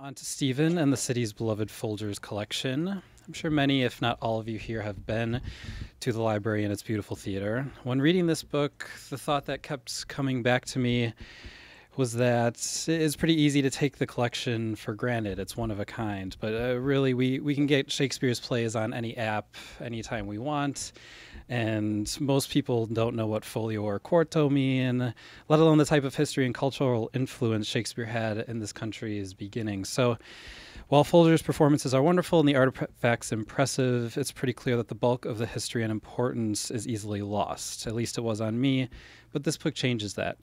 on to Stephen and the city's beloved Folgers collection. I'm sure many, if not all of you here, have been to the library and its beautiful theater. When reading this book, the thought that kept coming back to me was that it's pretty easy to take the collection for granted. It's one of a kind, but really we can get Shakespeare's plays on any app anytime we want, and most people don't know what folio or quarto mean, let alone the type of history and cultural influence Shakespeare had in this country's beginning. So while Folger's performances are wonderful and the artifacts impressive, it's pretty clear that the bulk of the history and importance is easily lost. At least it was on me, but this book changes that.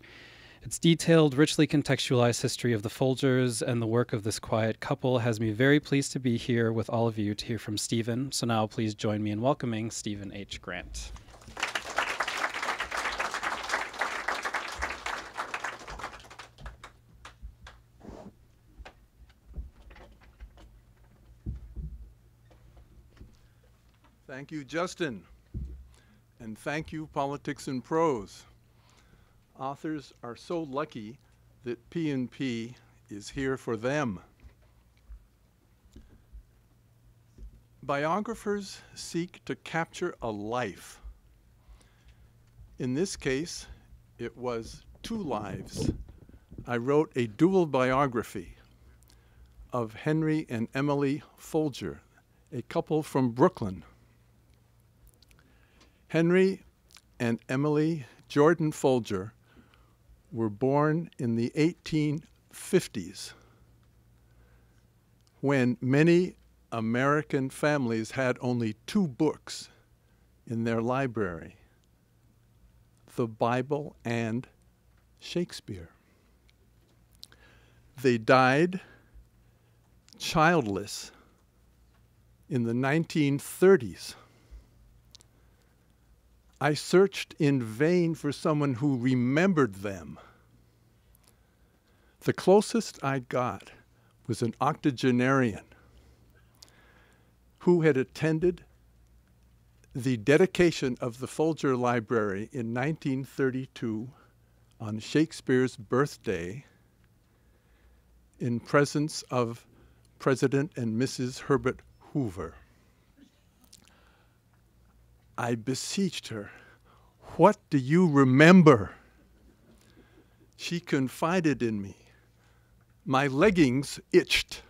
Its detailed, richly contextualized history of the Folgers and the work of this quiet couple has me very pleased to be here with all of you to hear from Stephen. So now please join me in welcoming Stephen H. Grant. Thank you, Justin. And thank you, Politics and Prose. Authors are so lucky that P&P is here for them. Biographers seek to capture a life. In this case, it was two lives. I wrote a dual biography of Henry and Emily Folger, a couple from Brooklyn. Henry and Emily Jordan Folger were born in the 1850s, when many American families had only two books in their library, the Bible and Shakespeare. They died childless in the 1930s. I searched in vain for someone who remembered them. The closest I got was an octogenarian who had attended the dedication of the Folger Library in 1932 on Shakespeare's birthday in presence of President and Mrs. Herbert Hoover. I beseeched her, "What do you remember?" She confided in me. My leggings itched.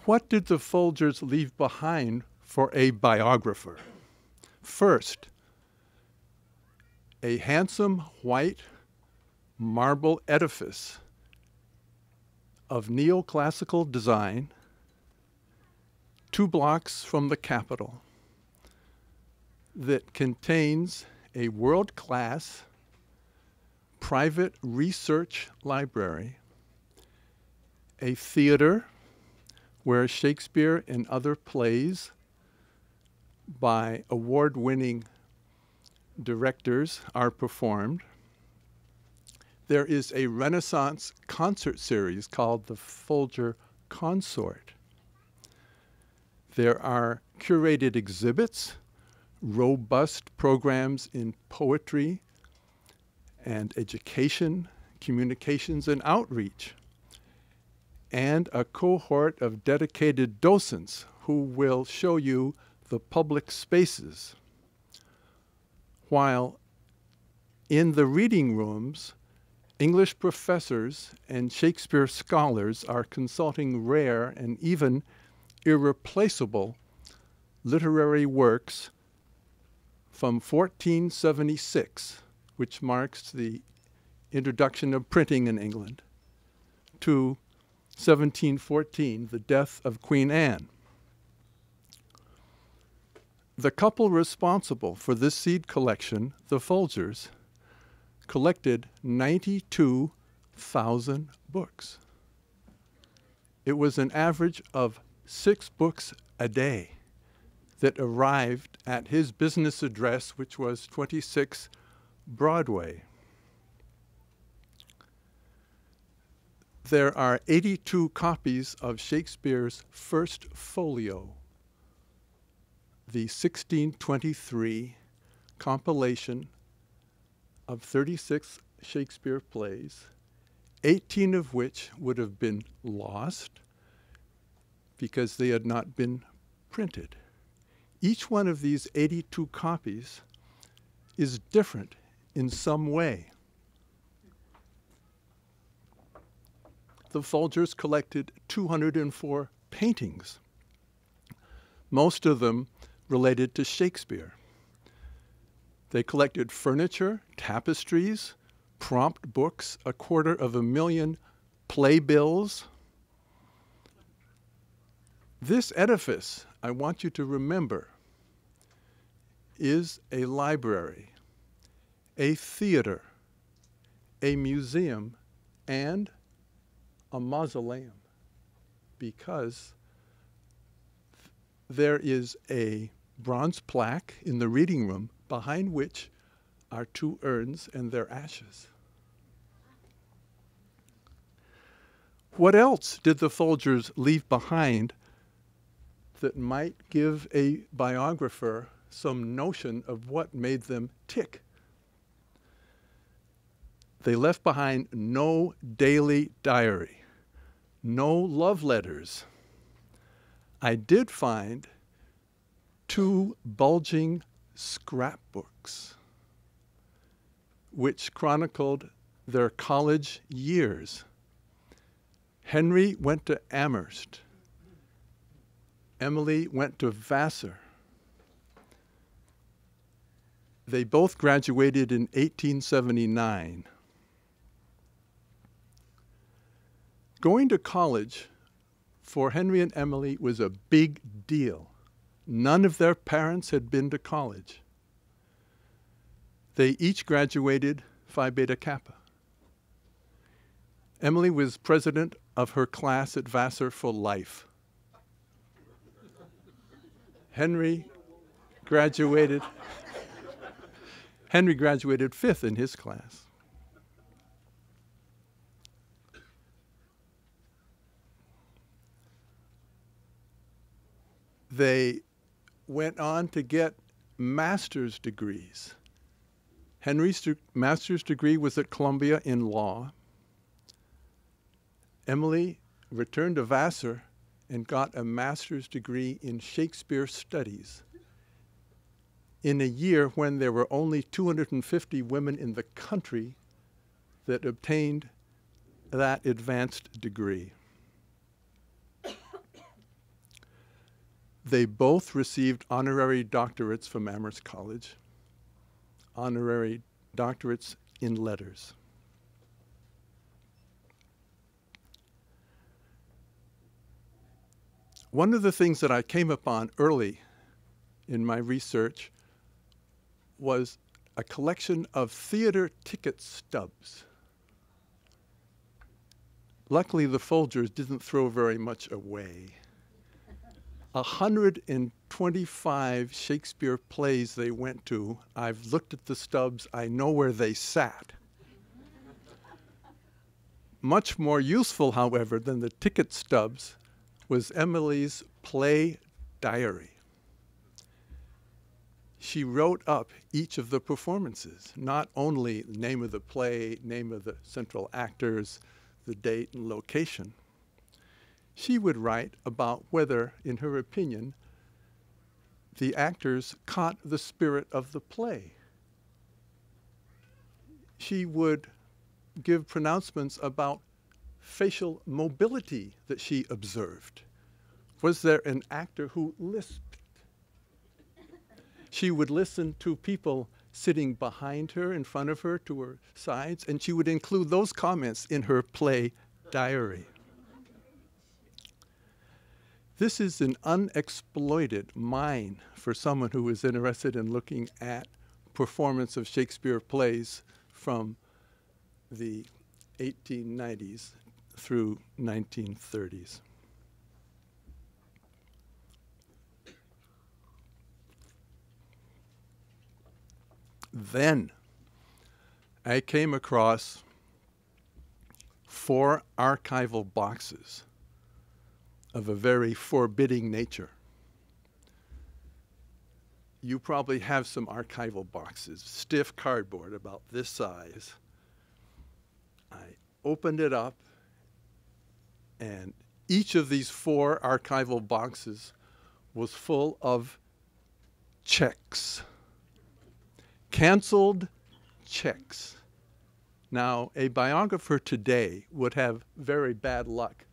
What did the Folgers leave behind for a biographer? First, a handsome white marble edifice of neoclassical design, 2 blocks from the Capitol, that contains a world-class private research library, a theater where Shakespeare and other plays by award-winning directors are performed. There is a Renaissance concert series called the Folger Consort. There are curated exhibits, robust programs in poetry and education, communications, and outreach, and a cohort of dedicated docents who will show you the public spaces. While in the reading rooms, English professors and Shakespeare scholars are consulting rare and even irreplaceable literary works from 1476, which marks the introduction of printing in England, to 1714, the death of Queen Anne. The couple responsible for this seed collection, the Folgers, collected 92,000 books. It was an average of 6 books a day that arrived at his business address, which was 26 Broadway. There are 82 copies of Shakespeare's first folio, the 1623 compilation of 36 Shakespeare plays, 18 of which would have been lost because they had not been printed. Each one of these 82 copies is different in some way. The Folgers collected 204 paintings, most of them related to Shakespeare. They collected furniture, tapestries, prompt books, 250,000 playbills. This edifice, I want you to remember, is a library, a theater, a museum, and a mausoleum, because there is a bronze plaque in the reading room behind which are 2 urns and their ashes. What else did the Folgers leave behind that might give a biographer some notion of what made them tick? They left behind no daily diary, no love letters. I did find 2 bulging scrapbooks which chronicled their college years. Henry went to Amherst. Emily went to Vassar. They both graduated in 1879. Going to college for Henry and Emily was a big deal. None of their parents had been to college. They each graduated Phi Beta Kappa. Emily was president of her class at Vassar for life. Henry graduated 5th in his class. They went on to get master's degrees. Henry's master's degree was at Columbia in law. Emily returned to Vassar and got a master's degree in Shakespeare studies in a year when there were only 250 women in the country that obtained that advanced degree. They both received honorary doctorates from Amherst College, honorary doctorates in letters. One of the things that I came upon early in my research was a collection of theater ticket stubs. Luckily, the Folgers didn't throw very much away. 125 Shakespeare plays they went to. I've looked at the stubs. I know where they sat. Much more useful, however, than the ticket stubs was Emily's play diary. She wrote up each of the performances, not only the name of the play, name of the central actors, the date and location. She would write about whether, in her opinion, the actors caught the spirit of the play. She would give pronouncements about facial mobility that she observed. Was there an actor who lisped? She would listen to people sitting behind her, in front of her, to her sides, and she would include those comments in her play diary. This is an unexploited mine for someone who is interested in looking at performance of Shakespeare plays from the 1890s through 1930s. Then I came across 4 archival boxes of a very forbidding nature. you probably have some archival boxes, stiff cardboard about this size. I opened it up, and each of these 4 archival boxes was full of checks, canceled checks. Now, a biographer today would have very bad luck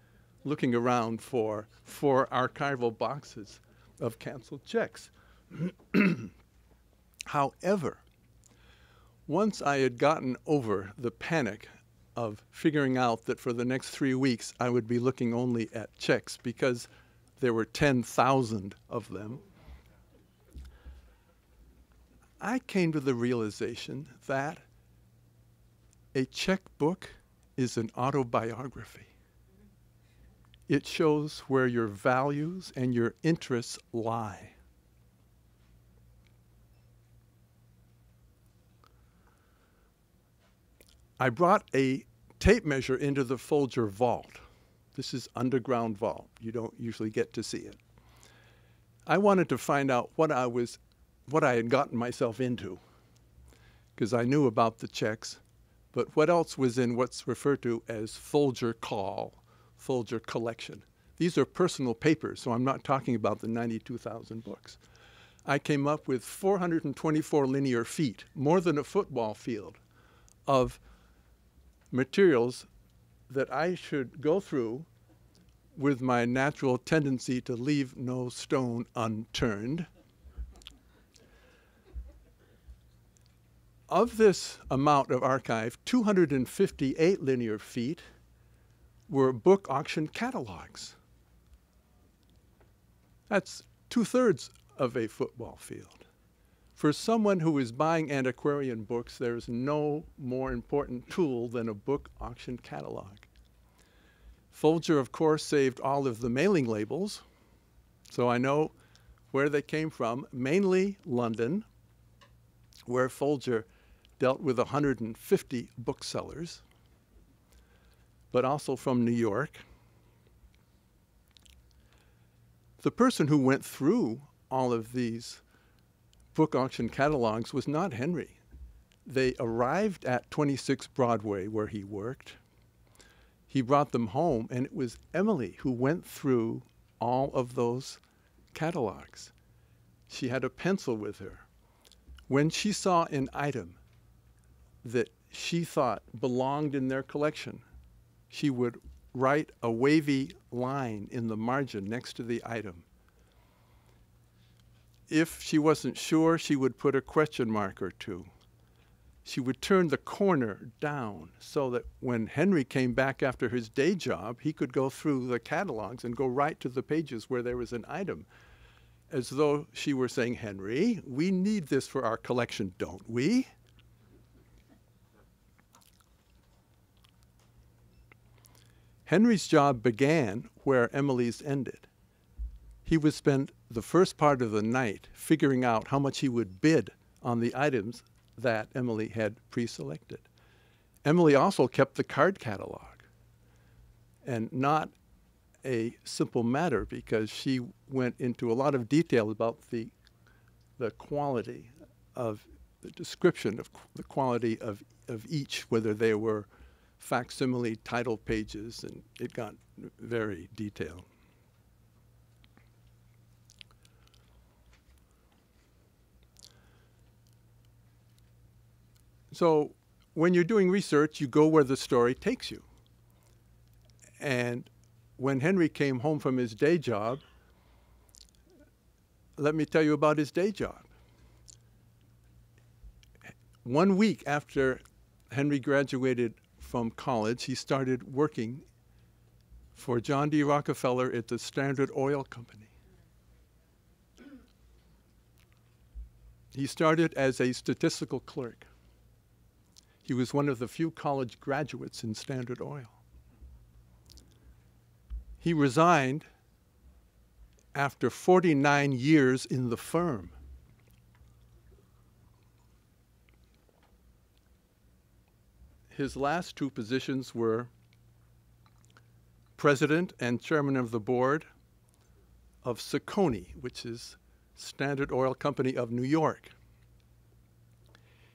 looking around for 4 archival boxes of canceled checks. However, once I had gotten over the panic of figuring out that for the next 3 weeks I would be looking only at checks because there were 10,000 of them, I came to the realization that a checkbook is an autobiography. It shows where your values and your interests lie. I brought a tape measure into the Folger vault. This is underground vault. You don't usually get to see it. I wanted to find out what I had gotten myself into, because I knew about the checks, but what else was in what's referred to as Folger call, Folger collection. These are personal papers, so I'm not talking about the 92,000 books. I came up with 424 linear feet, more than a football field, of materials that I should go through with my natural tendency to leave no stone unturned. Of this amount of archive, 258 linear feet were book auction catalogs. That's 2/3 of a football field. For someone who is buying antiquarian books, there's no more important tool than a book auction catalog. Folger, of course, saved all of the mailing labels, so I know where they came from, mainly London, where Folger dealt with 150 booksellers, but also from New York. The person who went through all of these book auction catalogs was not Henry. They arrived at 26 Broadway, where he worked. He brought them home, and it was Emily who went through all of those catalogs. She had a pencil with her. When she saw an item that she thought belonged in their collection, she would write a wavy line in the margin next to the item. If she wasn't sure, she would put a question mark or two. She would turn the corner down so that when Henry came back after his day job, he could go through the catalogs and go right to the pages where there was an item, as though she were saying, "Henry, we need this for our collection, don't we?" Henry's job began where Emily's ended. He would spend the first part of the night figuring out how much he would bid on the items that Emily had pre-selected. Emily also kept the card catalog, and not a simple matter, because she went into a lot of detail about the quality of the description of the quality of each, whether they were facsimile title pages, and it got very detailed. So when you're doing research, you go where the story takes you. And when Henry came home from his day job, let me tell you about his day job. 1 week after Henry graduated from college, he started working for John D. Rockefeller at the Standard Oil Company. He started as a statistical clerk. He was one of the few college graduates in Standard Oil. He resigned after 49 years in the firm. His last 2 positions were president and chairman of the board of Saucony, which is Standard Oil Company of New York.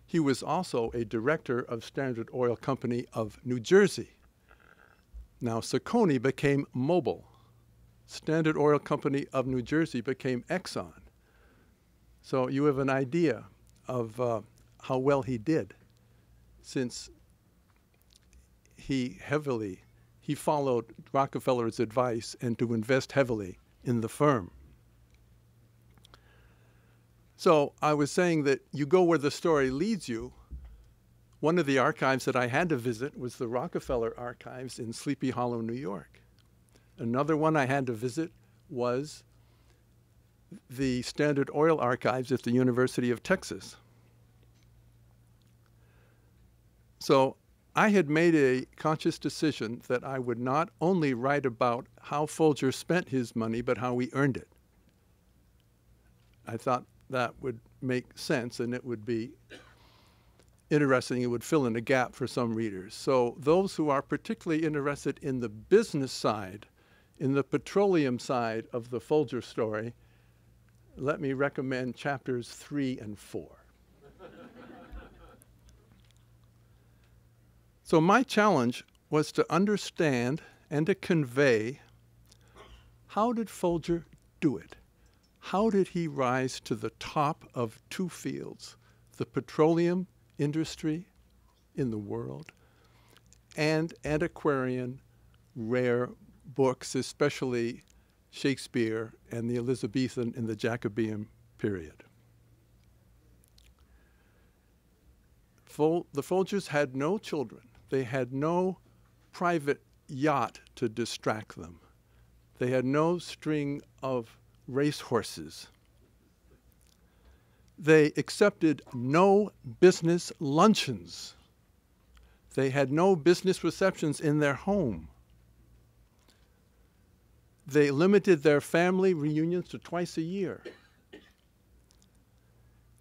He was also a director of Standard Oil Company of New Jersey. Now, Saccone became Mobil. Standard Oil Company of New Jersey became Exxon. So you have an idea of how well he did, since he followed Rockefeller's advice and to invest heavily in the firm. So I was saying that you go where the story leads you. One of the archives that I had to visit was the Rockefeller archives in Sleepy Hollow, New York. Another one I had to visit was the Standard Oil archives at the University of Texas. So I had made a conscious decision that I would not only write about how Folger spent his money, but how he earned it. I thought that would make sense and it would be interesting. It would fill in a gap for some readers. So those who are particularly interested in the business side, in the petroleum side of the Folger story, let me recommend chapters 3 and 4. So my challenge was to understand and to convey, how did Folger do it? How did he rise to the top of two fields, the petroleum industry in the world and antiquarian rare books, especially Shakespeare and the Elizabethan and the Jacobean period? The Folgers had no children. They had no private yacht to distract them. They had no string of racehorses. They accepted no business luncheons. They had no business receptions in their home. They limited their family reunions to twice a year.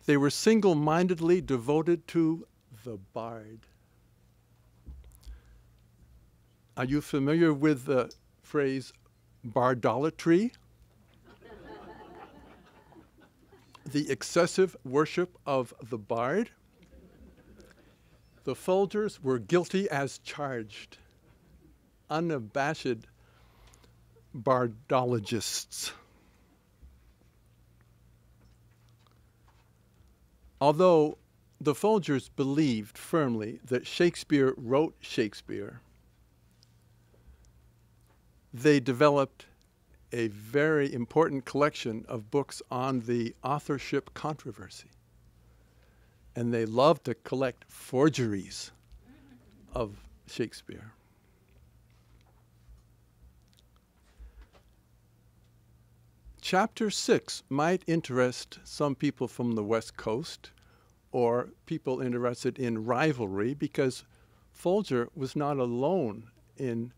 They were single-mindedly devoted to the bard. Are you familiar with the phrase bardolatry? The excessive worship of the bard? The Folgers were guilty as charged, unabashed bardologists. Although the Folgers believed firmly that Shakespeare wrote Shakespeare, they developed a very important collection of books on the authorship controversy. And they loved to collect forgeries of Shakespeare. Chapter 6 might interest some people from the West Coast or people interested in Rivalry, because Folger was not alone in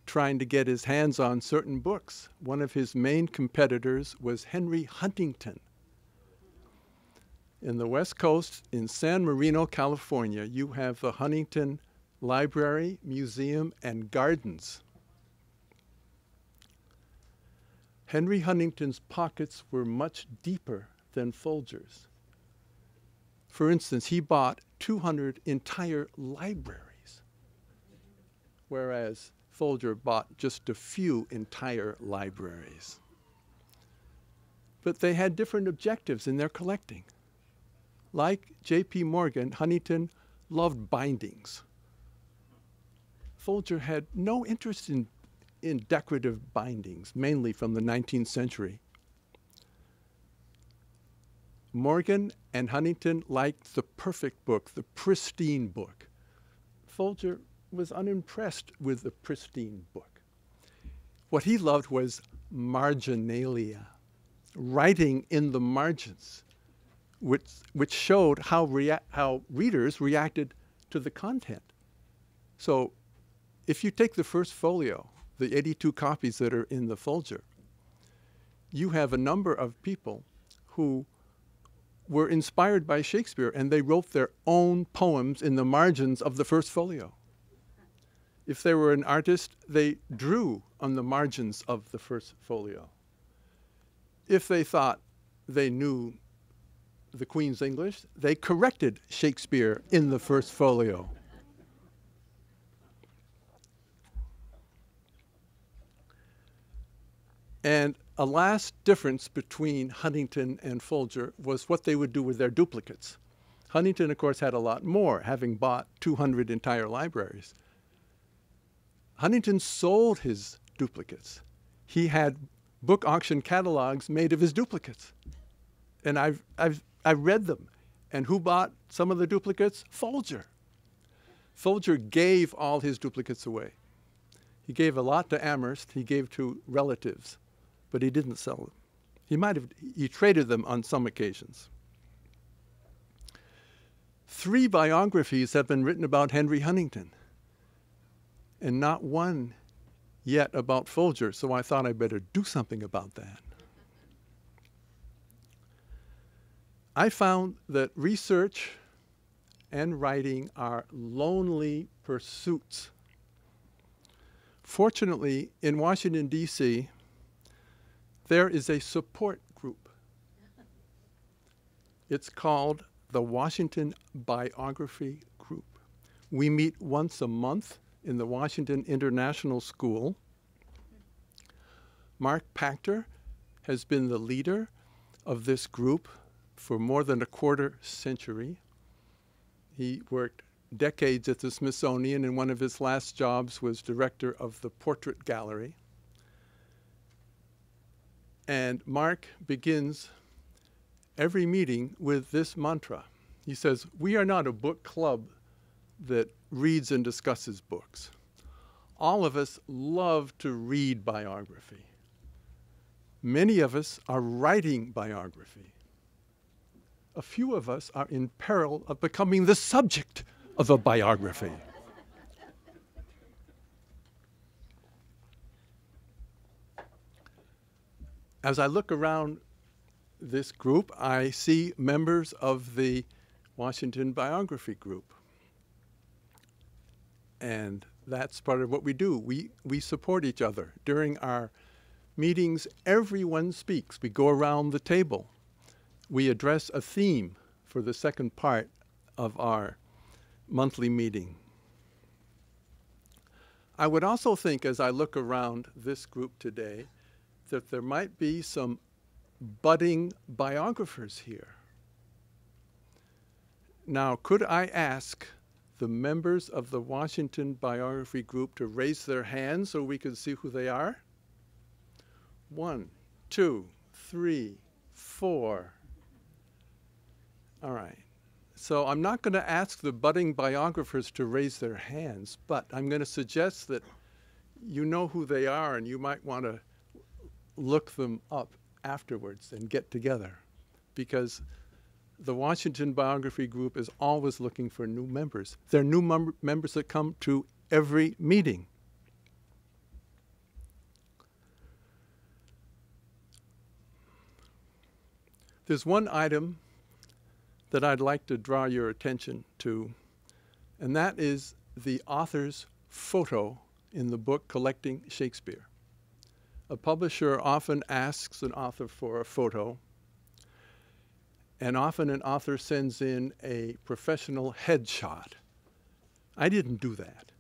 trying to get his hands on certain books. One of his main competitors was Henry Huntington. In the West Coast, in San Marino, California, you have the Huntington Library, Museum, and Gardens. Henry Huntington's pockets were much deeper than Folger's. For instance, he bought 200 entire libraries, whereas Folger bought just a few entire libraries. But they had different objectives in their collecting. Like J.P. Morgan, Huntington loved bindings. Folger had no interest in decorative bindings, mainly from the 19th century. Morgan and Huntington liked the perfect book, the pristine book. Folger was unimpressed with the pristine book. What he loved was marginalia, writing in the margins, which showed how readers reacted to the content. So if you take the first folio, the 82 copies that are in the Folger, you have a number of people who were inspired by Shakespeare, and they wrote their own poems in the margins of the first folio. If they were an artist, they drew on the margins of the first folio. If they thought they knew the Queen's English, they corrected Shakespeare in the first folio. And a last difference between Huntington and Folger was what they would do with their duplicates. Huntington, of course, had a lot more, having bought 200 entire libraries. Huntington sold his duplicates. He had book auction catalogs made of his duplicates. And I've read them. And who bought some of the duplicates? Folger. Folger gave all his duplicates away. He gave a lot to Amherst. He gave to relatives, but he didn't sell them. He traded them on some occasions. 3 biographies have been written about Henry Huntington, and not one yet about Folger, so I thought I'd better do something about that. I found that research and writing are lonely pursuits. Fortunately, in Washington, D.C., there is a support group. It's called the Washington Biography Group. We meet once a month in the Washington International School. Mark Pachter has been the leader of this group for more than a quarter century. He worked decades at the Smithsonian, and one of his last jobs was director of the Portrait Gallery. And Mark begins every meeting with this mantra. He says, "We are not a book club that reads and discusses books. All of us love to read biography. Many of us are writing biography. A few of us are in peril of becoming the subject of a biography." As I look around this group, I see members of the Washington Biography Group. And that's part of what we do. We support each other. During our meetings, everyone speaks. We go around the table. We address a theme for the second part of our monthly meeting. I would also think, as I look around this group today, that there might be some budding biographers here. Now, could I ask the members of the Washington Biography Group to raise their hands so we can see who they are? 1, 2, 3, 4. All right. So I'm not going to ask the budding biographers to raise their hands, but I'm going to suggest that you know who they are and you might want to look them up afterwards and get together, because the Washington Biography Group is always looking for new members. There are new members that come to every meeting. There's one item that I'd like to draw your attention to, and that is the author's photo in the book Collecting Shakespeare. A publisher often asks an author for a photo, and often an author sends in a professional headshot. I didn't do that.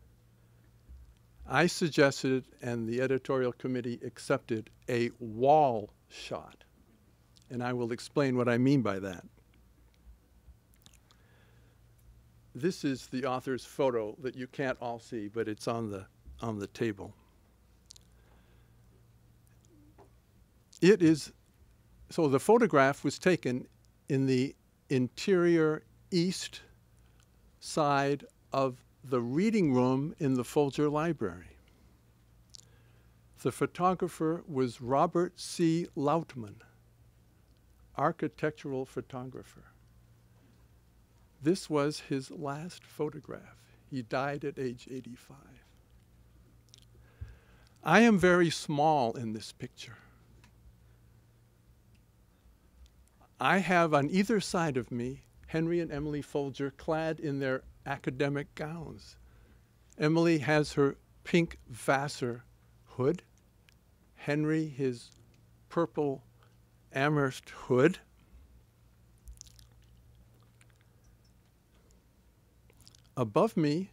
I suggested, and the editorial committee accepted, a wall shot. And I will explain what I mean by that. This is the author's photo that you can't all see, but it's on the table. It is, so the photograph was taken in the interior east side of the reading room in the Folger Library. The photographer was Robert C. Lautman, architectural photographer. This was his last photograph. He died at age 85. I am very small in this picture. I have on either side of me Henry and Emily Folger clad in their academic gowns. Emily has her pink Vassar hood. Henry his purple Amherst hood. Above me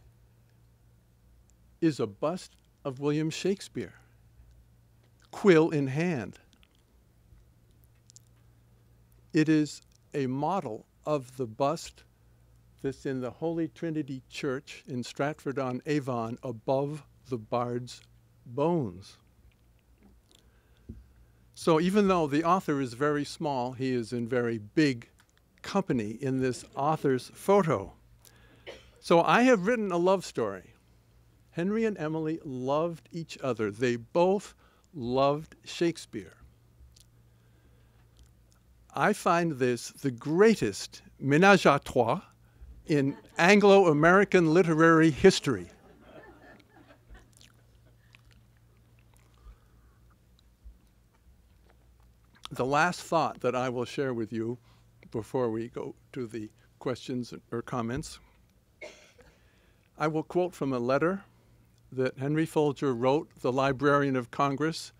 is a bust of William Shakespeare, quill in hand. It is a model of the bust that's in the Holy Trinity Church in Stratford-on-Avon above the bard's bones. So even though the author is very small, he is in very big company in this author's photo. So I have written a love story. Henry and Emily loved each other. They both loved Shakespeare. I find this the greatest ménage à trois in Anglo-American literary history. The last thought that I will share with you before we go to the questions or comments, I will quote from a letter that Henry Folger wrote the Librarian of Congress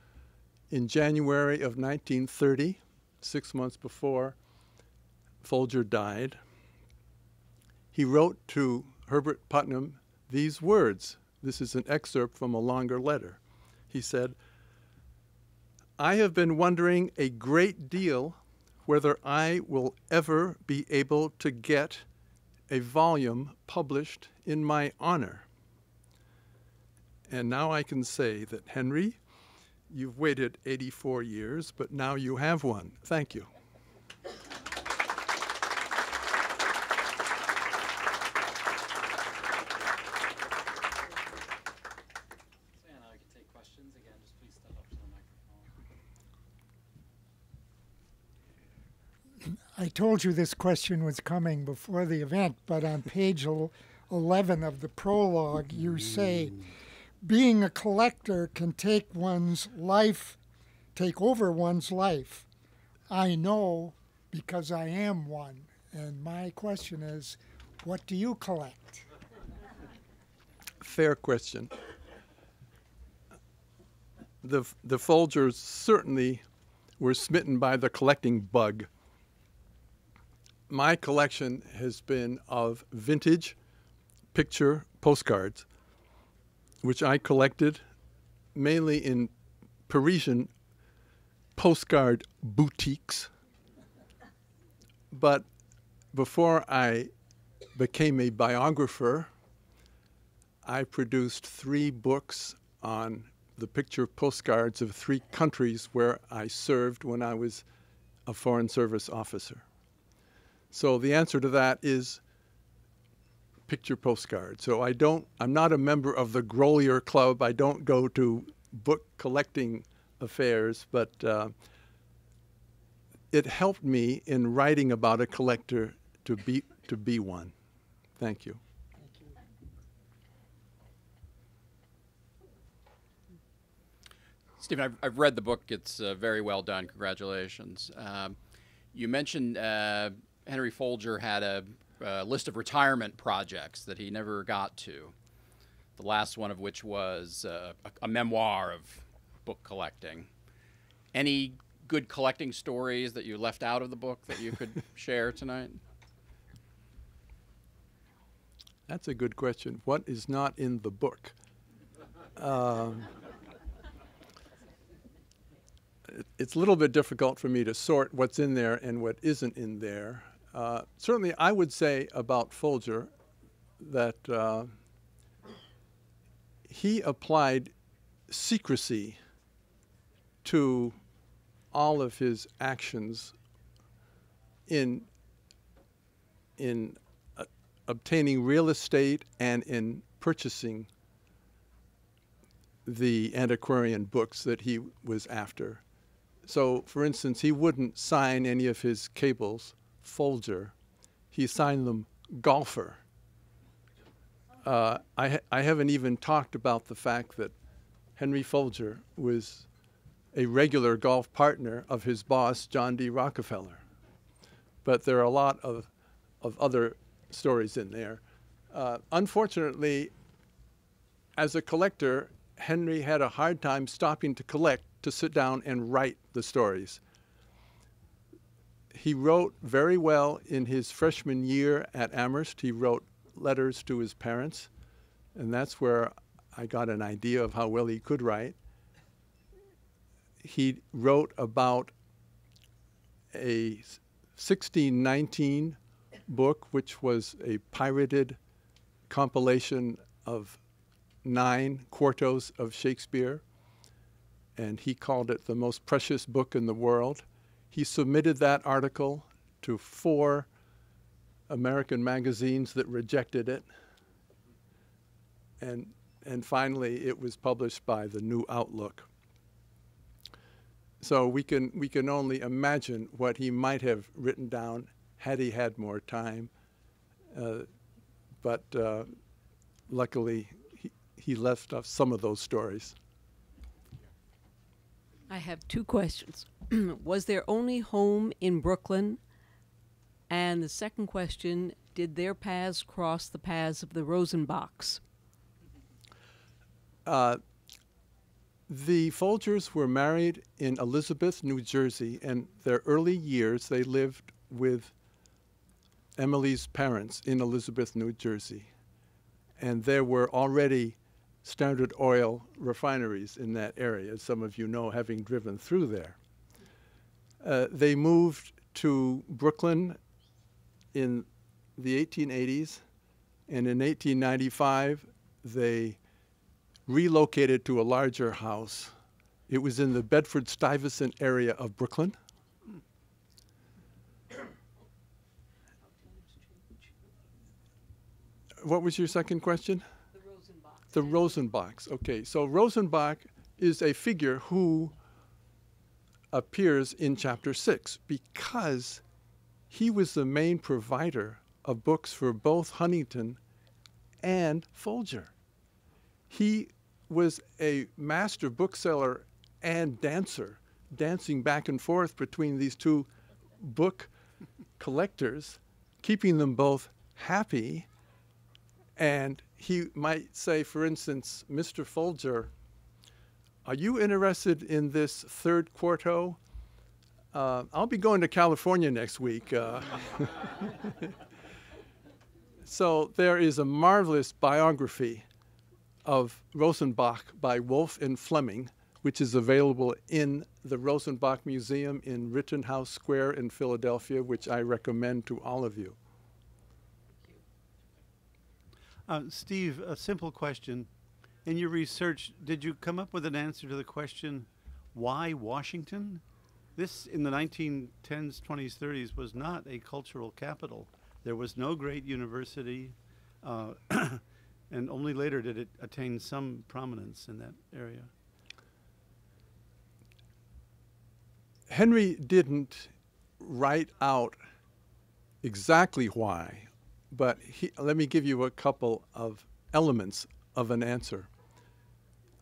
in January of 1930, 6 months before Folger died. He wrote to Herbert Putnam these words. This is an excerpt from a longer letter. He said, "I have been wondering a great deal whether I will ever be able to get a volume published in my honor. And now I can say that, Henry, you've waited 84 years, but now you have one. Thank you." I told you this question was coming before the event, but on page 11 of the prologue, you say, being a collector can take over one's life. I know because I am one. And my question is, what do you collect? Fair question. The Folgers certainly were smitten by the collecting bug. My collection has been of vintage picture postcards, which I collected mainly in Parisian postcard boutiques. But before I became a biographer, I produced 3 books on the picture postcards of 3 countries where I served when I was a Foreign Service officer. So the answer to that is picture postcards. So I'm not a member of the Grolier Club. I don't go to book collecting affairs, but it helped me in writing about a collector to be one. Thank you. Stephen, I've read the book. It's very well done. Congratulations. You mentioned Henry Folger had a list of retirement projects that he never got to, the last one of which was a memoir of book collecting. Any good collecting stories that you left out of the book that you could share tonight? That's a good question. What is not in the book? It's a little bit difficult for me to sort what's in there and what isn't in there. Certainly, I would say about Folger that he applied secrecy to all of his actions in obtaining real estate and in purchasing the antiquarian books that he was after. So, for instance, he wouldn't sign any of his cables Folger. He signed them Golfer. I haven't even talked about the fact that Henry Folger was a regular golf partner of his boss, John D. Rockefeller. But there are a lot of other stories in there. Unfortunately, as a collector, Henry had a hard time stopping to collect to sit down and write the stories. he wrote very well in his freshman year at Amherst. He wrote letters to his parents, and that's where I got an idea of how well he could write. He wrote about a 1619 book, which was a pirated compilation of 9 quartos of Shakespeare, and he called it the most precious book in the world. He submitted that article to 4 American magazines that rejected it, and finally it was published by the New Outlook. So we can only imagine what he might have written down had he had more time, but luckily he left off some of those stories. I have 2 questions. Was their only home in Brooklyn? And the second question, did their paths cross the paths of the Rosenbachs? The Folgers were married in Elizabeth, New Jersey, and their early years they lived with Emily's parents in Elizabeth, New Jersey. And there were already Standard Oil refineries in that area, as some of you know, having driven through there. They moved to Brooklyn in the 1880s, and in 1895 they relocated to a larger house. It was in the Bedford-Stuyvesant area of Brooklyn. What was your second question? The Rosenbachs. The Rosenbachs. Okay, so Rosenbach is a figure who appears in chapter 6 because he was the main provider of books for both Huntington and Folger. He was a master bookseller and dancer, dancing back and forth between these 2 book collectors, keeping them both happy. And he might say, for instance, Mr. Folger, are you interested in this 3rd quarto? I'll be going to California next week. So there is a marvelous biography of Rosenbach by Wolff and Fleming, which is available in the Rosenbach Museum in Rittenhouse Square in Philadelphia, which I recommend to all of you. Steve, a simple question. In your research, did you come up with an answer to the question, why Washington? This, in the 1910s, 20s, 30s, was not a cultural capital. There was no great university, and only later did it attain some prominence in that area. Henry didn't write out exactly why, but let me give you a couple of elements of an answer.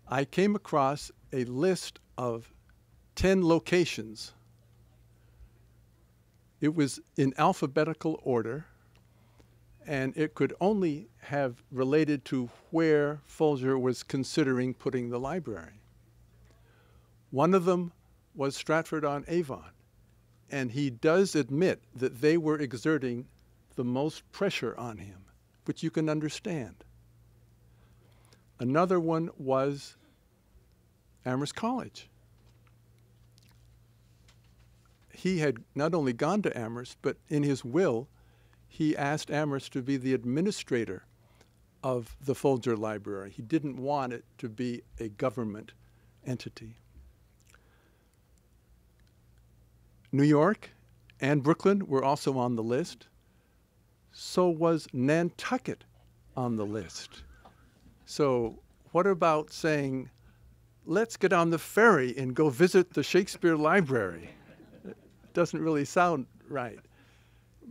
I came across a list of 10 locations. It was in alphabetical order, and it could only have related to where Folger was considering putting the library. One of them was Stratford-on-Avon, and he does admit that they were exerting the most pressure on him, which you can understand. Another one was Amherst College. He had not only gone to Amherst, but in his will, he asked Amherst to be the administrator of the Folger Library. He didn't want it to be a government entity. New York and Brooklyn were also on the list. So was Nantucket on the list. So what about saying, let's get on the ferry and go visit the Shakespeare Library? It doesn't really sound right.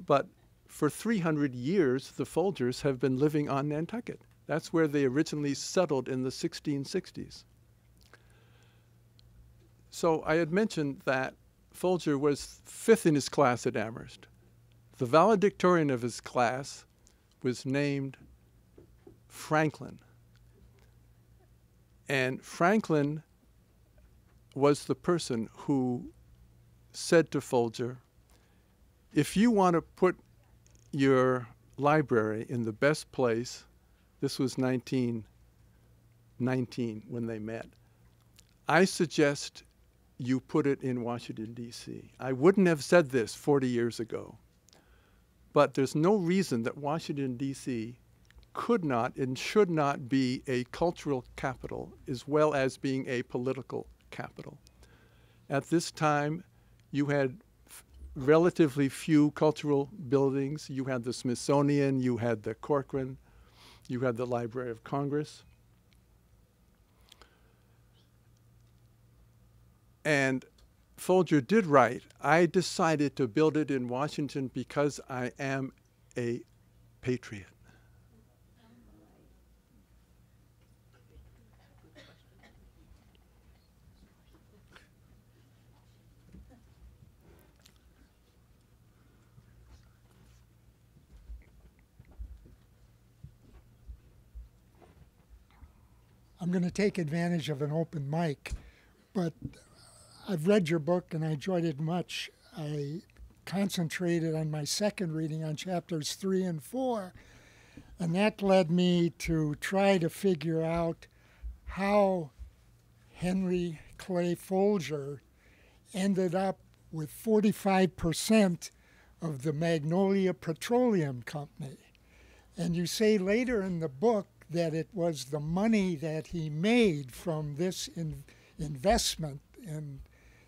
But for 300 years, the Folgers have been living on Nantucket. That's where they originally settled in the 1660s. So I had mentioned that Folger was 5th in his class at Amherst. The valedictorian of his class was named Franklin. And Franklin was the person who said to Folger, if you want to put your library in the best place, this was 1919 when they met, I suggest you put it in Washington, D.C. I wouldn't have said this 40 years ago, but there's no reason that Washington, D.C. could not and should not be a cultural capital as well as being a political capital. At this time, you had relatively few cultural buildings. You had the Smithsonian, you had the Corcoran, you had the Library of Congress. And Folger did write, I decided to build it in Washington because I am a patriot. I'm going to take advantage of an open mic, but I've read your book and I enjoyed it much. I concentrated on my second reading on chapters 3 and 4, and that led me to try to figure out how Henry Clay Folger ended up with 45% of the Magnolia Petroleum Company. And you say later in the book that it was the money that he made from this investment, and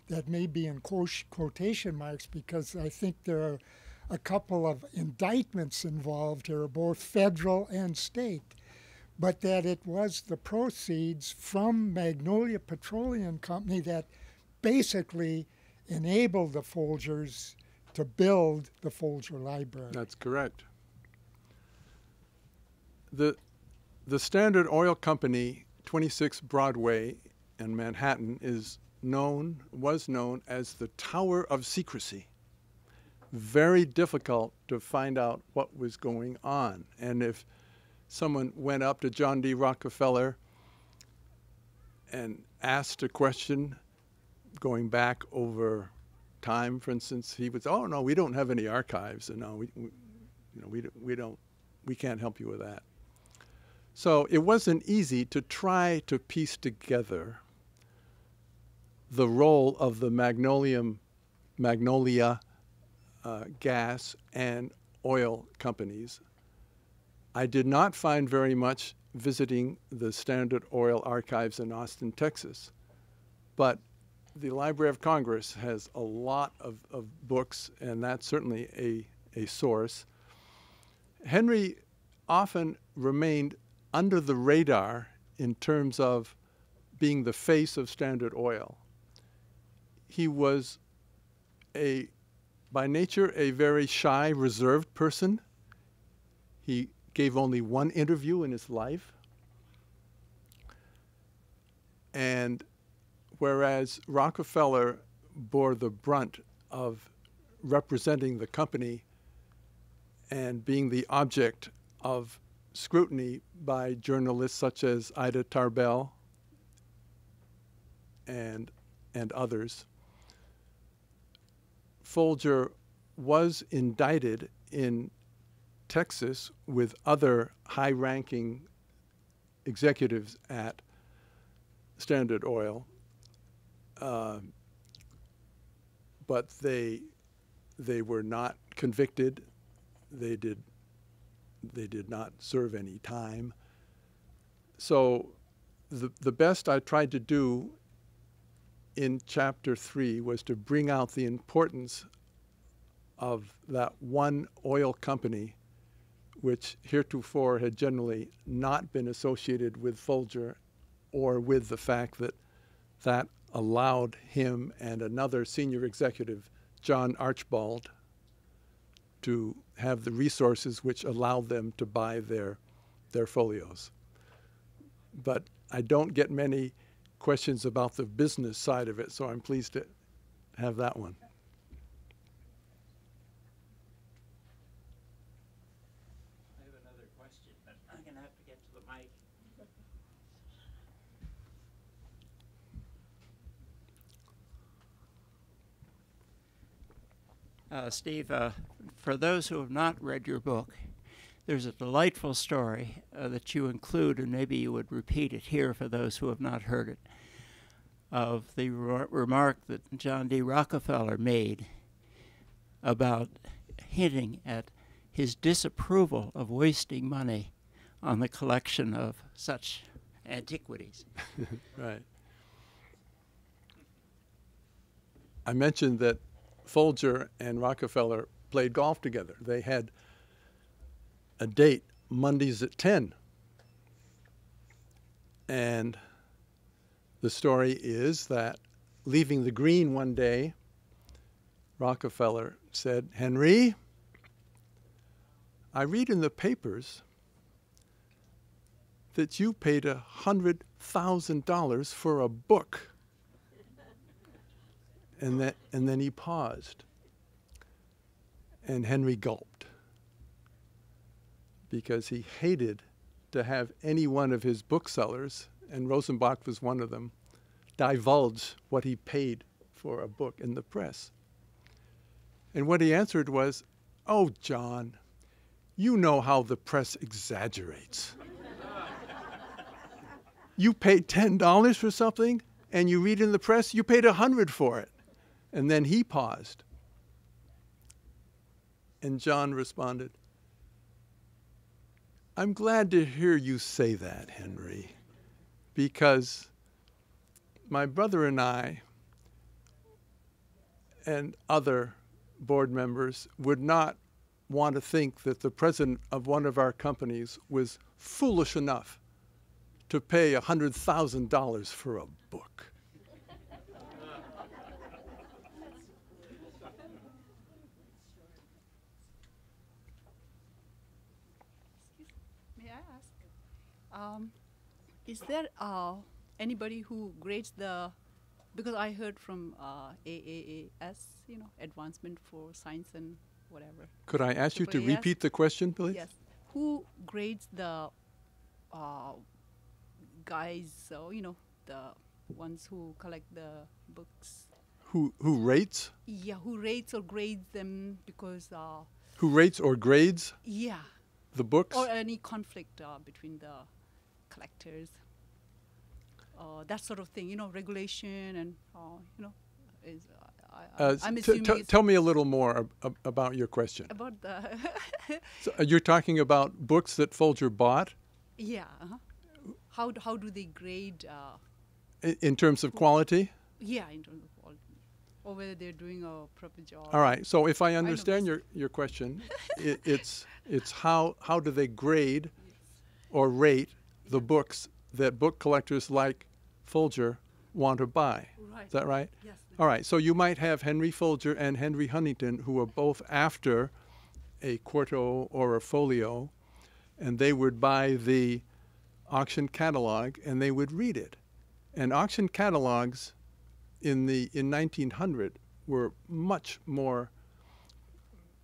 that may be in quotation marks because I think there are a couple of indictments involved here, both federal and state, but that it was the proceeds from Magnolia Petroleum Company that basically enabled the Folgers to build the Folger Library. That's correct. The Standard Oil Company, 26 Broadway in Manhattan, was known as the Tower of Secrecy. Very difficult to find out what was going on. And if someone went up to John D. Rockefeller and asked a question going back over time, for instance, he would say, "Oh no, we don't have any archives, and no, we can't help you with that." So it wasn't easy to try to piece together the role of the Magnolia gas and oil companies. I did not find very much visiting the Standard Oil archives in Austin, Texas, but the Library of Congress has a lot of books, and that's certainly a source. Henry often remained under the radar in terms of being the face of Standard Oil. He was by nature a very shy, reserved person. He gave only one interview in his life. And whereas Rockefeller bore the brunt of representing the company and being the object of scrutiny by journalists such as Ida Tarbell and others, Folger was indicted in Texas with other high-ranking executives at Standard Oil, but they were not convicted. They did not serve any time. So the best I tried to do in chapter 3 was to bring out the importance of that one oil company, which heretofore had generally not been associated with Folger, or with the fact that allowed him and another senior executive, John Archibald, to have the resources which allowed them to buy their folios. But I don't get many questions about the business side of it, so I'm pleased to have that one. I have another question, but I'm going to have to get to the mic. Steve, for those who have not read your book, there's a delightful story that you include, and maybe you would repeat it here for those who have not heard it, of the remark that John D. Rockefeller made about hinting at his disapproval of wasting money on the collection of such antiquities. Right. I mentioned that Folger and Rockefeller played golf together. They had a date Mondays at 10. And the story is that leaving the green one day, Rockefeller said, "Henry, I read in the papers that you paid $100,000 for a book." And then he paused. And Henry gulped, because he hated to have any one of his booksellers, and Rosenbach was one of them, divulge what he paid for a book in the press. And what he answered was, "Oh, John, you know how the press exaggerates. You paid $10 for something, and you read in the press, you paid $100 for it." And then he paused. And John responded, "I'm glad to hear you say that, Henry, because my brother and I and other board members would not want to think that the president of one of our companies was foolish enough to pay $100,000 for a book." May I ask, is there anybody who grades because I heard from AAAS, Advancement for Science and whatever. Could I ask you to Yes. repeat the question, please? Yes. Who grades the guys, the ones who collect the books? Who rates? Yeah, who rates or grades them because, Who rates or grades yeah, the books? or any conflict between the collectors, that sort of thing, regulation and, is, I'm assuming it's Tell me a little more about your question. about the, So, you're talking about books that Folger bought yeah, how do they grade, in terms of quality? yeah, in terms of quality, or whether they're doing a proper job. All right. So if I know understand this. your question, it's how do they grade or rate the books that book collectors like Folger want to buy? Right. Is that right? Yes. All right. So you might have Henry Folger and Henry Huntington, who are both after a quarto or a folio, and they would buy the auction catalog and they would read it. And auction catalogs in 1900 were much more,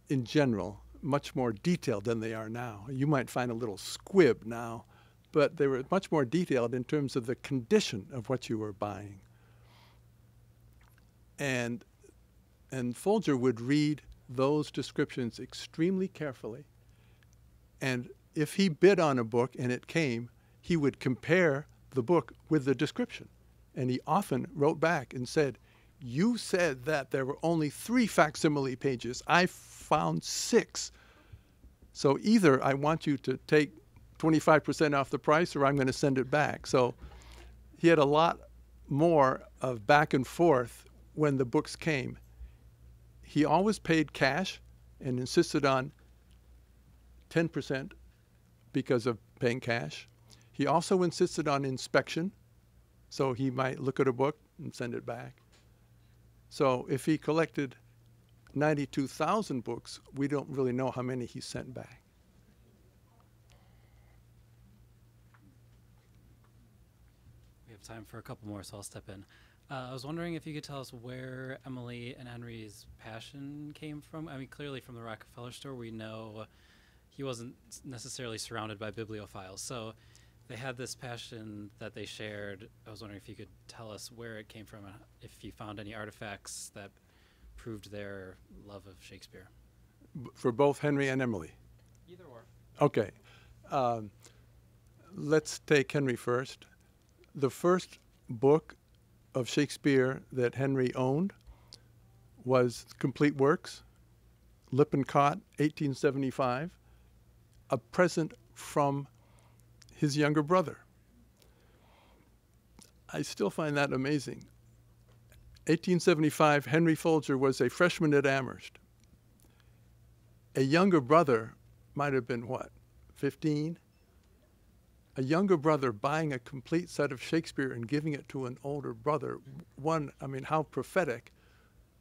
in general, much more detailed than they are now. You might find a little squib now, but they were much more detailed in terms of the condition of what you were buying. And Folger would read those descriptions extremely carefully. And if he bid on a book and it came, he would compare the book with the description. And he often wrote back and said, "You said that there were only 3 facsimile pages. I found 6. So either I want you to take 25% off the price or I'm going to send it back." So he had a lot more of back and forth when the books came. He always paid cash and insisted on 10% because of paying cash. He also insisted on inspection, so he might look at a book and send it back. So if he collected 92,000 books, we don't really know how many he sent back. We have time for a couple more, so I'll step in. I was wondering if you could tell us where Emily and Henry's passion came from. I mean, clearly from the Rockefeller store, we know he wasn't necessarily surrounded by bibliophiles. So they had this passion that they shared. I was wondering if you could tell us where it came from, if you found any artifacts that proved their love of Shakespeare? For both Henry and Emily? Either or. Okay. Let's take Henry first. The first book of Shakespeare that Henry owned was Complete Works, Lippincott, 1875, a present from his younger brother. I still find that amazing. 1875, Henry Folger was a freshman at Amherst. A younger brother might have been, what, 15? A younger brother buying a complete set of Shakespeare and giving it to an older brother. One, I mean, how prophetic,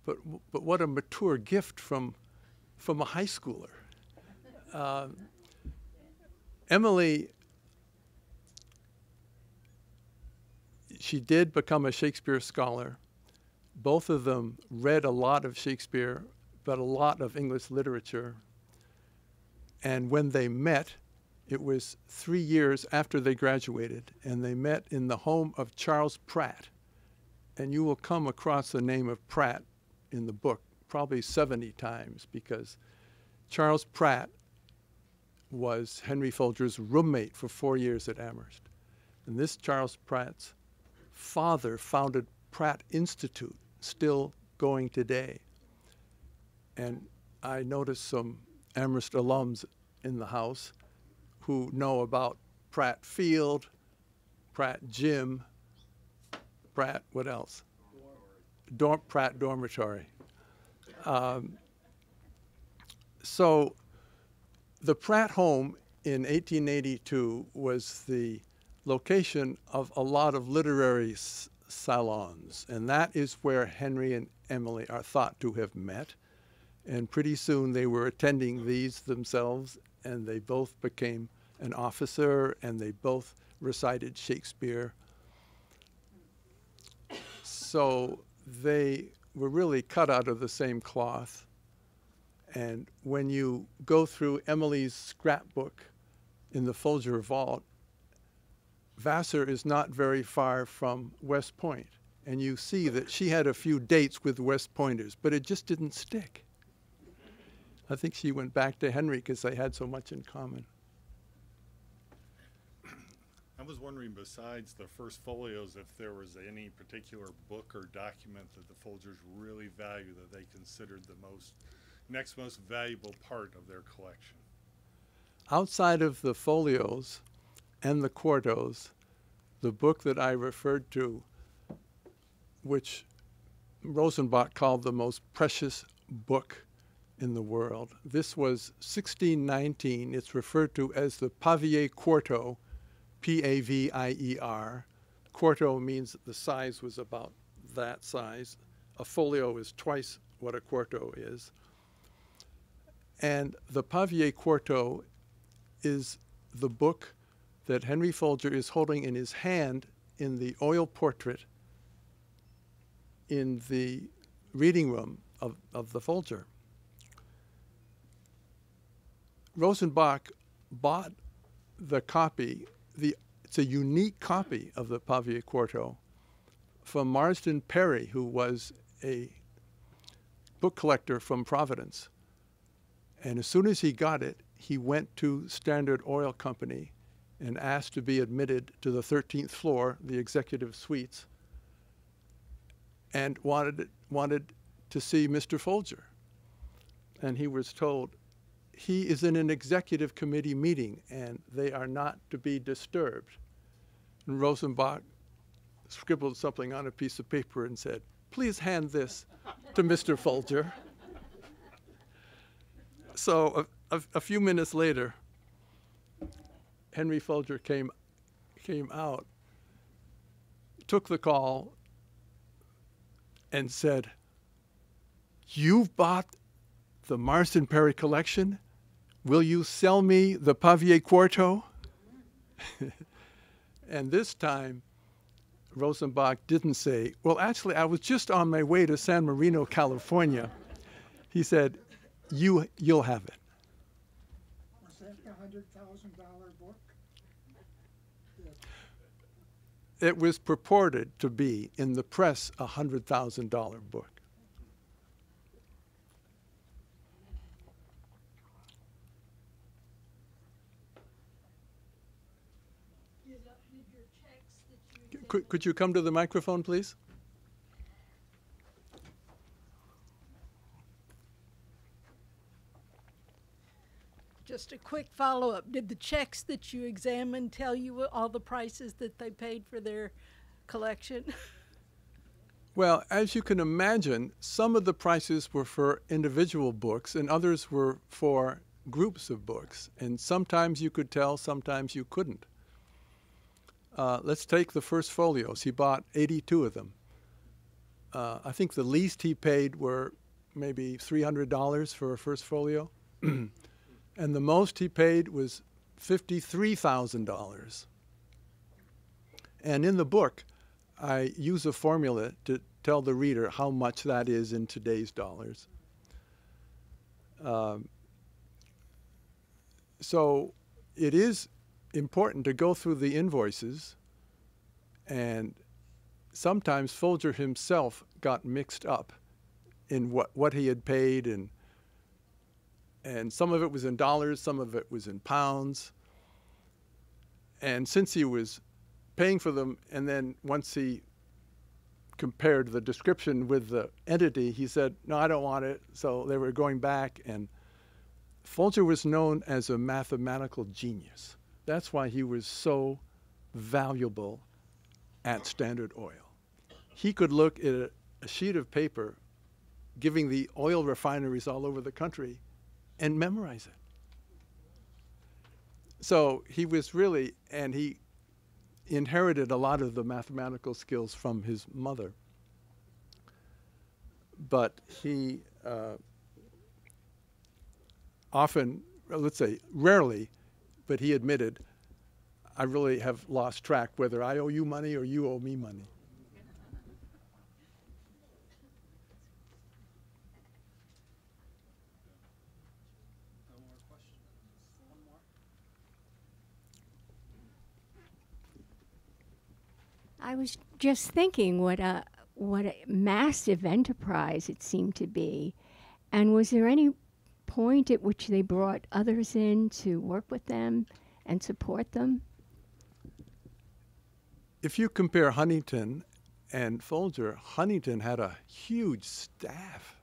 but what a mature gift from a high schooler. Emily, she did become a Shakespeare scholar. Both of them read a lot of Shakespeare, but a lot of English literature. And when they met, it was 3 years after they graduated, and they met in the home of Charles Pratt. And you will come across the name of Pratt in the book probably 70 times, because Charles Pratt was Henry Folger's roommate for 4 years at Amherst. And this Charles Pratt's father founded Pratt Institute, still going today. And I noticed some Amherst alums in the house who know about Pratt Field, Pratt Gym, Pratt, what else? Pratt Dormitory. So the Pratt home in 1882 was the location of a lot of literary salons, and that is where Henry and Emily are thought to have met. And pretty soon they were attending these themselves, and they both became an officer, and they both recited Shakespeare. So they were really cut out of the same cloth. And when you go through Emily's scrapbook in the Folger vault, Vassar is not very far from West Point. And you see that she had a few dates with West Pointers, but it just didn't stick. I think she went back to Henry because they had so much in common. I was wondering, besides the first folios, if there was any particular book or document that the Folgers really value that they considered the next most valuable part of their collection. Outside of the folios and the quartos, the book that I referred to, which Rosenbach called the most precious book in the world. This was 1619. It's referred to as the Pavier Quarto, P-A-V-I-E-R. Quarto means that the size was about that size. A folio is twice what a quarto is. And the Pavier Quarto is the book that Henry Folger is holding in his hand in the oil portrait in the reading room of the Folger. Rosenbach bought the copy, it's a unique copy of the Pavier Quarto, from Marsden Perry, who was a book collector from Providence. And as soon as he got it, he went to Standard Oil Company and asked to be admitted to the 13th floor, the executive suites, and wanted to see Mr. Folger. And he was told, he is in an executive committee meeting and they are not to be disturbed. And Rosenbach scribbled something on a piece of paper and said, please hand this to Mr. Folger. So a few minutes later, Henry Folger came out, took the call, and said, you've bought the Marsden Perry collection? Will you sell me the Pavier Quarto? And this time, Rosenbach didn't say, well, actually, I was just on my way to San Marino, California. He said, you'll have it. Was that the $100,000 book? It was purported to be, in the press, a $100,000 book. Could you come to the microphone, please? Just a quick follow-up. Did the checks that you examined tell you all the prices that they paid for their collection? Well, as you can imagine, some of the prices were for individual books and others were for groups of books. And sometimes you could tell, sometimes you couldn't. Let's take the first folios. He bought 82 of them. I think the least he paid were maybe $300 for a first folio. And the most he paid was $53,000. And in the book, I use a formula to tell the reader how much that is in today's dollars. So it is important to go through the invoices, and sometimes Folger himself got mixed up in what he had paid, and some of it was in dollars, some of it was in pounds. And since he was paying for them, and then once he compared the description with the entity, he said, no, I don't want it. So they were going back, and Folger was known as a mathematical genius. That's why he was so valuable at Standard Oil. He could look at a sheet of paper giving the oil refineries all over the country and memorize it. So he was really, and he inherited a lot of the mathematical skills from his mother. But he often, let's say rarely, but he admitted, I really have lost track whether I owe you money or you owe me money. I was just thinking what a massive enterprise it seemed to be. And was there any point at which they brought others in to work with them and support them? If you compare Huntington and Folger, Huntington had a huge staff.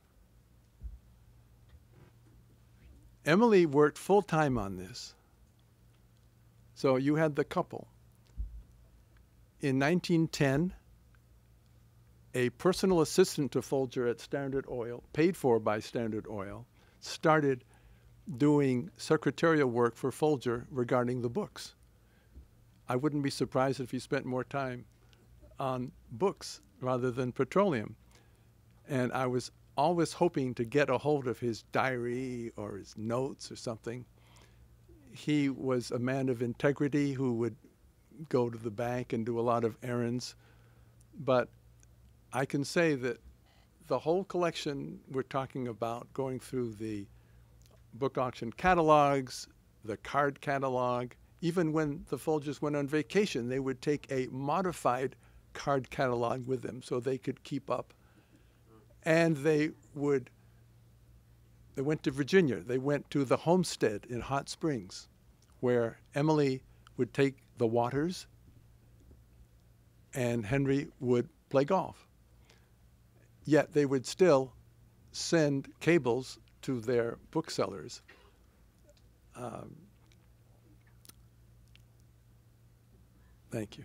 Emily worked full-time on this. So you had the couple. In 1910, a personal assistant to Folger at Standard Oil, paid for by Standard Oil, started doing secretarial work for Folger regarding the books. I wouldn't be surprised if he spent more time on books rather than petroleum. And I was always hoping to get a hold of his diary or his notes or something. He was a man of integrity who would go to the bank and do a lot of errands. But I can say that the whole collection we're talking about, going through the book auction catalogs, the card catalog, even when the Folgers went on vacation, they would take a modified card catalog with them so they could keep up. And they went to Virginia. They went to the homestead in Hot Springs, where Emily would take the waters and Henry would play golf. Yet they would still send cables to their booksellers. Thank you.